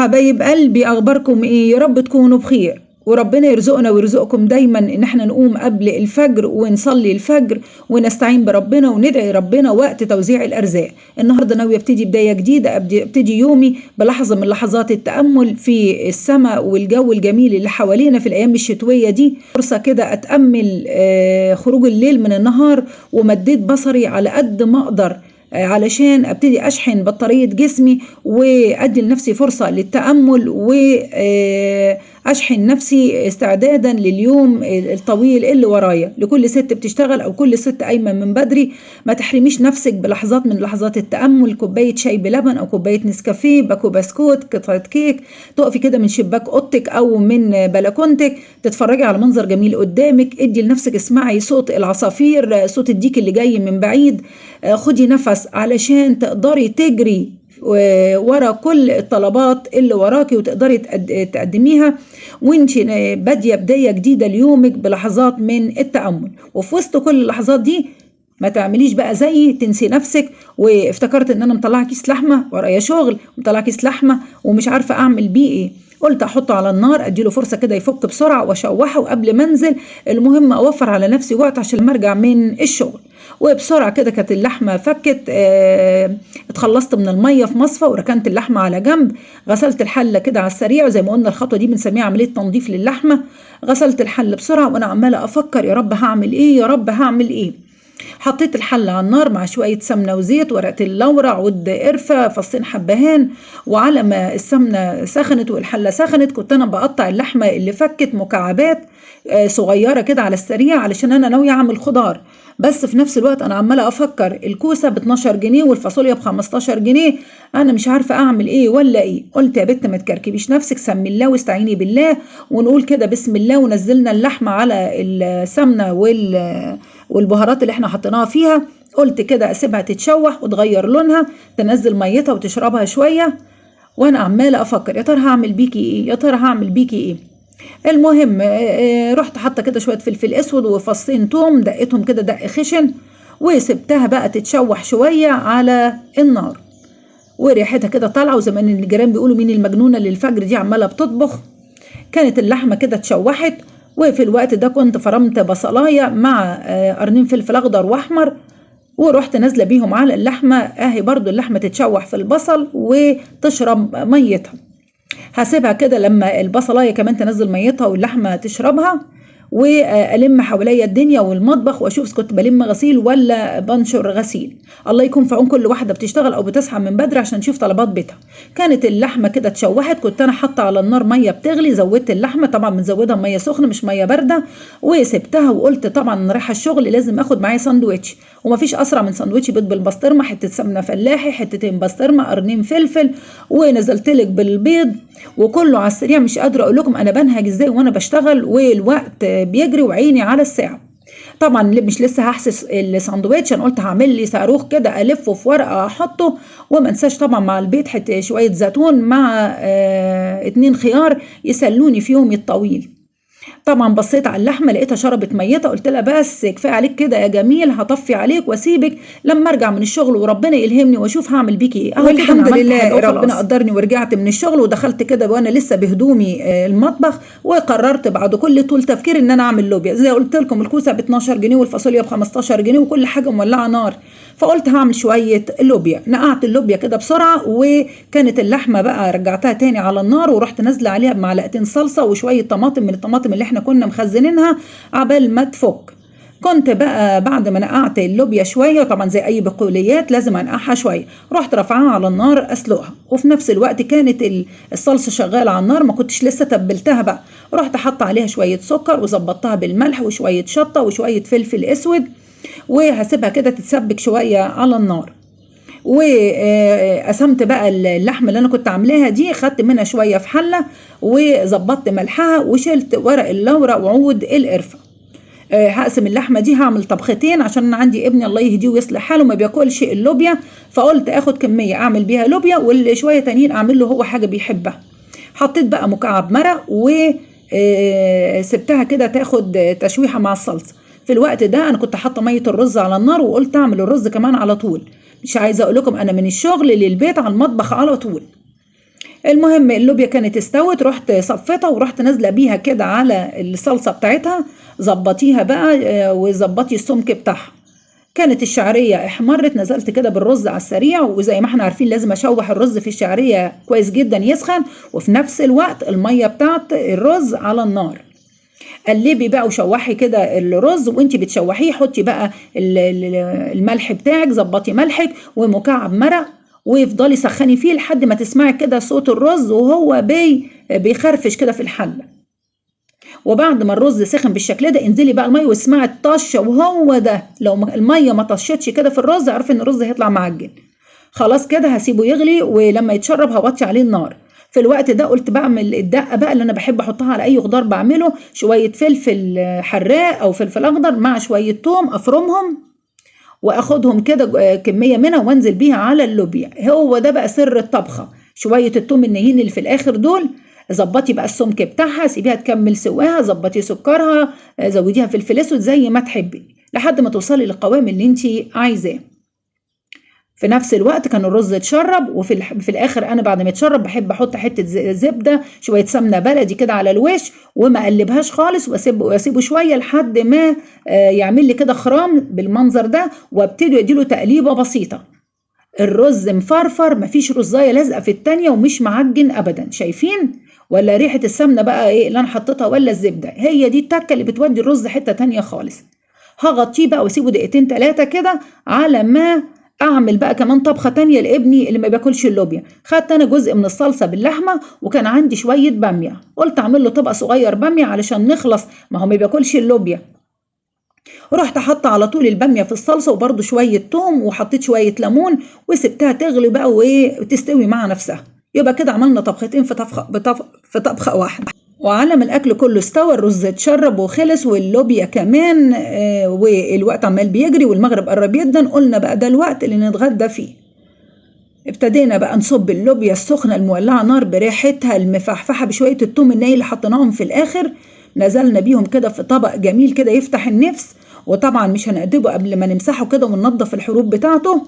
حبايب قلبي، اخباركم ايه؟ يا رب تكونوا بخير، وربنا يرزقنا ويرزقكم دايما ان احنا نقوم قبل الفجر ونصلي الفجر ونستعين بربنا وندعي ربنا وقت توزيع الارزاق. النهارده ناويه ابتدي بدايه جديده، ابتدي يومي بلحظه من لحظات التامل في السماء والجو الجميل اللي حوالينا في الايام الشتويه دي. فرصه كده اتامل خروج الليل من النهار، ومديت بصري على قد ما اقدر علشان ابتدي اشحن بطارية جسمي وادي لنفسي فرصة للتأمل واشحن نفسي استعدادا لليوم الطويل اللي ورايا. لكل ست بتشتغل او كل ست قايمة من بدري، ما تحرميش نفسك بلحظات من لحظات التأمل، كوباية شاي بلبن او كوباية نسكافيه، باكو بسكوت، قطعة كيك، تقفي كده من شباك اوضتك او من بلكونتك تتفرجي على منظر جميل قدامك، ادي لنفسك، اسمعي صوت العصافير، صوت الديك اللي جاي من بعيد، خدي نفس علشان تقدري تجري ورا كل الطلبات اللي وراكي وتقدري تقدميها، وانت باديه بدايه جديده ليومك بلحظات من التامل. وفي وسط كل اللحظات دي ما تعمليش بقى زي تنسي نفسك وافتكرت ان انا مطلعه كيس لحمه ورايا شغل، مطلعه كيس لحمه ومش عارفه اعمل بيه ايه. قلت احطه على النار اديله فرصه كده يفك بسرعه واشوحه قبل ما انزل، المهم اوفر على نفسي وقت عشان لما ارجع من الشغل. وبسرعه كده كانت اللحمه فكت، اتخلصت من الميه في مصفى وركنت اللحمه على جنب، غسلت الحله كده على السريع، وزي ما قلنا الخطوه دي بنسميها عمليه تنظيف للحمه. غسلت الحله بسرعه وانا عماله افكر يا رب هعمل ايه، يا رب هعمل ايه. حطيت الحله على النار مع شويه سمنه وزيت، ورقه اللورع، عود قرفه، فصين حبهان، وعلى ما السمنه سخنت والحله سخنت كنت انا بقطع اللحمه اللي فكت مكعبات صغيره كده على السريع، علشان انا ناويه اعمل خضار. بس في نفس الوقت انا عماله افكر الكوسه ب 12 جنيه والفاصوليا ب 15 جنيه، انا مش عارفه اعمل ايه ولا ايه. قلت يا بت ما تكركبيش نفسك، سمي الله واستعيني بالله، ونقول كده بسم الله، ونزلنا اللحمه على السمنه والبهارات اللي احنا حطيناها فيها. قلت كده اسيبها تتشوح وتغير لونها، تنزل ميتها وتشربها شويه، وانا عماله افكر يا ترى هعمل بيكي ايه، يا ترى هعمل بيكي ايه. المهم رحت حاطه كده شويه فلفل اسود وفصين توم، دقتهم كده دق خشن، وسبتها بقى تتشوح شويه على النار، وريحتها كده طالعه، وزي ما الجيران بيقولوا مين المجنونه اللي الفجر دي عماله بتطبخ. كانت اللحمه كده اتشوحت، وفي الوقت ده كنت فرمت بصلايه مع قرنين فلفل اخضر واحمر، ورحت نازله بيهم على اللحمه اهي. برضو اللحمه تتشوح في البصل وتشرب ميتها، هسيبها كده لما البصلايه كمان تنزل ميتها واللحمه تشربها، والم حواليا الدنيا والمطبخ واشوف كنت بلم غسيل ولا بنشر غسيل. الله يكون في عون كل واحده بتشتغل او بتصحى من بدري عشان نشوف طلبات بيتها. كانت اللحمه كده اتشوحت، كنت انا حاطه على النار ميه بتغلي، زودت اللحمه طبعا بنزودها ميه سخنه مش ميه بارده، وسبتها. وقلت طبعا انا رايحه الشغل لازم اخد معايا ساندوتش، ومفيش اسرع من ساندوتش بيض بالبسطرمه، حته سمنه فلاحي، حتتين بسطرمه، قرنين فلفل، ونزلت لك بالبيض وكله على السريع. مش قادره اقول لكم انا بنهج ازاي وانا بشتغل والوقت بيجري وعيني على الساعه. طبعا مش لسه هحسس الساندوتش، انا قلت هعمل لي صاروخ كده الفه في ورقه احطه، وما انساش طبعا مع البيض حته شويه زيتون مع 2 خيار يسلوني في يومي الطويل. طبعا بصيت على اللحمه لقيتها شربت ميتها، قلت لها بس كفايه عليك كده يا جميل، هطفي عليك واسيبك لما ارجع من الشغل وربنا يلهمني واشوف هعمل بيكي ايه. اهو الحمد لله ربنا قدرني ورجعت من الشغل ودخلت كده وانا لسه بهدومي المطبخ، وقررت بعد كل طول تفكير ان انا اعمل لوبيا. زي قلت لكم الكوسه ب 12 جنيه والفاصوليا ب 15 جنيه وكل حاجه مولعه نار، فقلت هعمل شويه لوبيا. نقعت اللوبيا كده بسرعه، وكانت اللحمه بقى رجعتها تاني على النار، ورحت نازله عليها بمعلقتين صلصه وشويه طماطم من الطماطم اللي احنا كنا مخزنينها عبال ما تفك. كنت بقى بعد ما نقعت اللوبيا شويه، وطبعا زي اي بقوليات لازم انقعها شويه، رحت رافعاها على النار اسلقها، وفي نفس الوقت كانت الصلصه شغاله على النار، ما كنتش لسه تبلتها بقى. رحت حط عليها شويه سكر وظبطتها بالملح وشويه شطه وشويه فلفل اسود، وهسيبها كده تتسبك شويه على النار. وقسمت بقى اللحمه اللي انا كنت عاملاها دي، خدت منها شويه في حله وظبطت ملحها، وشلت ورق اللورا وعود القرفه. هقسم اللحمه دي، هعمل طبختين عشان انا عندي ابني الله يهديه ويصلح حاله ما بياكلش اللوبيا، فقلت اخد كميه اعمل بيها لوبيا والشويه تانيين اعمل له هو حاجه بيحبها. حطيت بقى مكعب مرق وسبتها كده تاخد تشويحه مع الصلصه. في الوقت ده انا كنت حاطه ميه الرز على النار، وقلت اعمل الرز كمان على طول. مش عايزه اقول لكم انا من الشغل للبيت على المطبخ على طول. المهم اللوبيا كانت استوت، رحت صفيتها ورحت نازله بيها كده على الصلصه بتاعتها. ظبطيها بقى وظبطي السمك بتاعها. كانت الشعريه احمرت، نزلت كده بالرز على السريع، وزي ما احنا عارفين لازم اشوح الرز في الشعريه كويس جدا يسخن، وفي نفس الوقت الميه بتاعت الرز على النار. قلبي بقى وشوحي كده الرز، وانتي بتشوحيه حطي بقى الملح بتاعك، ظبطي ملحك ومكعب مرق، وافضلي سخني فيه لحد ما تسمعي كده صوت الرز وهو بيخرفش كده في الحله. وبعد ما الرز سخن بالشكل ده انزلي بقى الميه واسمعي الطشه، وهو ده لو الميه ما طشتش كده في الرز اعرفي ان الرز هيطلع معجن. خلاص كده هسيبه يغلي، ولما يتشرب هوطي عليه النار. في الوقت ده قلت بعمل الدقه بقى اللي انا بحب احطها على اي خضار بعمله، شويه فلفل حراق او فلفل اخضر مع شويه توم افرمهم واخدهم كده كميه منها وانزل بيها على اللوبيا. هو ده بقى سر الطبخه، شويه التوم النهين اللي في الاخر دول. ظبطي بقى السمك بتاعها، سيبيها تكمل سواها، ظبطي سكرها، زوديها فلفل اسود زي ما تحبي لحد ما توصلي للقوام اللي انت عايزاه. في نفس الوقت كان الرز اتشرب، في الاخر انا بعد ما يتشرب بحب احط حته زبده، شويه سمنه بلدي كده على الوش، وما اقلبهاش خالص، واسيبه شويه لحد ما يعمل لي كده خرام بالمنظر ده، وابتدي اديله تقليبه بسيطه. الرز مفرفر، مفيش رزايه لازقه في التانيه ومش معجن ابدا، شايفين؟ ولا ريحه السمنه بقى ايه اللي انا حطيتها، ولا الزبده، هي دي التكه اللي بتودي الرز حته تانيه خالص. هغطيه بقى واسيبه دقيقتين 3 كده على ما اعمل بقى كمان طبخه تانية لابني اللي ما بياكلش اللوبيا. خدت انا جزء من الصلصه باللحمه، وكان عندي شويه باميه، قلت اعمل له طبق صغير باميه علشان نخلص، ما هو ما بياكلش اللوبيا. رحت حاطه على طول الباميه في الصلصه، وبرده شويه توم، وحطيت شويه ليمون، وسبتها تغلي بقى وتستوي مع نفسها. يبقى كده عملنا طبختين في طبخه واحده. وعلى ما الاكل كله استوى، الرز اتشرب وخلص، واللوبيا كمان والوقت عمال بيجري والمغرب قرب جدا، قلنا بقى ده الوقت اللي نتغدى فيه. ابتدينا بقى نصب اللوبيا السخنه المولعه نار بريحتها المفحفحه بشويه التوم الني اللي حطيناهم في الاخر، نزلنا بيهم كده في طبق جميل كده يفتح النفس. وطبعا مش هنقدبه قبل ما نمسحه كده وننضف الحروب بتاعته،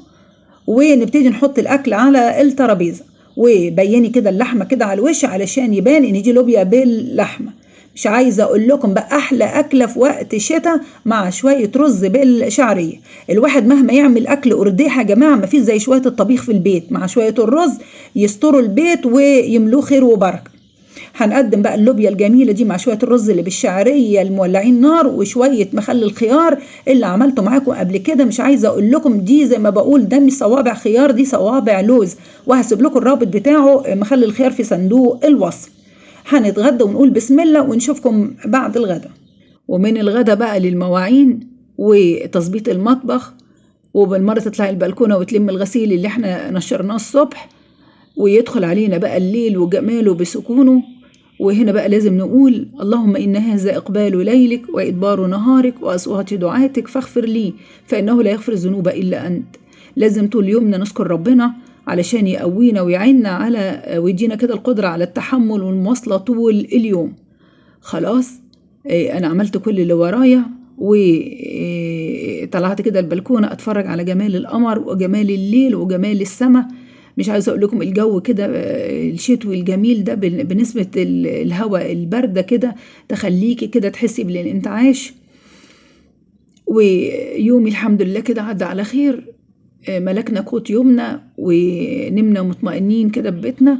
ونبتدي نحط الاكل على الترابيزه. وبيني كده اللحمه كده على الوش علشان يبان ان دي لوبيا باللحمه. مش عايزه اقول لكم بقى احلى اكله في وقت الشتاء مع شويه رز بالشعريه. الواحد مهما يعمل اكل قرديح يا جماعه ما فيش زي شويه الطبيخ في البيت مع شويه الرز يستروا البيت ويملوه خير وبركه. هنقدم بقى اللوبيا الجميله دي مع شويه الرز اللي بالشعريه المولعين نار، وشويه مخلل الخيار اللي عملته معاكم قبل كده. مش عايزه اقول لكم دي زي ما بقول ده مش صوابع خيار، دي صوابع لوز. وهسيب لكم الرابط بتاعه مخلل الخيار في صندوق الوصف. هنتغدى ونقول بسم الله ونشوفكم بعد الغدا. ومن الغدا بقى للمواعين وتظبيط المطبخ، وبالمره تطلعي البلكونه وتلم الغسيل اللي احنا نشرناه الصبح، ويدخل علينا بقى الليل وجماله بسكونه. وهنا بقى لازم نقول اللهم إن هذا إقبال ليلك وإدبار نهارك وأصوات دعاتك فاغفر لي فإنه لا يغفر الذنوب إلا أنت. لازم طول يومنا نذكر ربنا علشان يقوينا ويعيننا على ويدينا كده القدرة على التحمل والمواصلة طول اليوم. خلاص أنا عملت كل اللي ورايا، وطلعت كده البلكونة أتفرج على جمال القمر وجمال الليل وجمال السماء. مش عايزه اقول لكم الجو كده الشتوي الجميل ده بنسبه الهواء البارده كده تخليكي كده تحسي بالانتعاش. ويومي الحمد لله كده عدى على خير، ملكنا قوت يومنا ونمنا مطمئنين كده ببيتنا.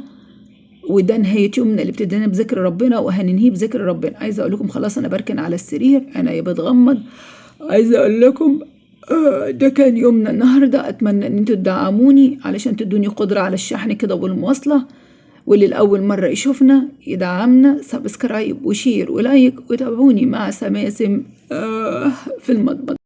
وده نهايه يومنا اللي ابتدينا بذكر ربنا وهننهيه بذكر ربنا. عايزه اقول لكم خلاص انا بركن على السرير، انا بتغمض. عايزه اقول لكم ده كان يومنا النهارده. اتمنى ان انتوا تدعموني علشان تدوني قدره على الشحن كده والمواصله. واللي لاول مره يشوفنا يدعمنا سبسكرايب وشير ولايك، وتابعوني مع سماسم في المطبخ.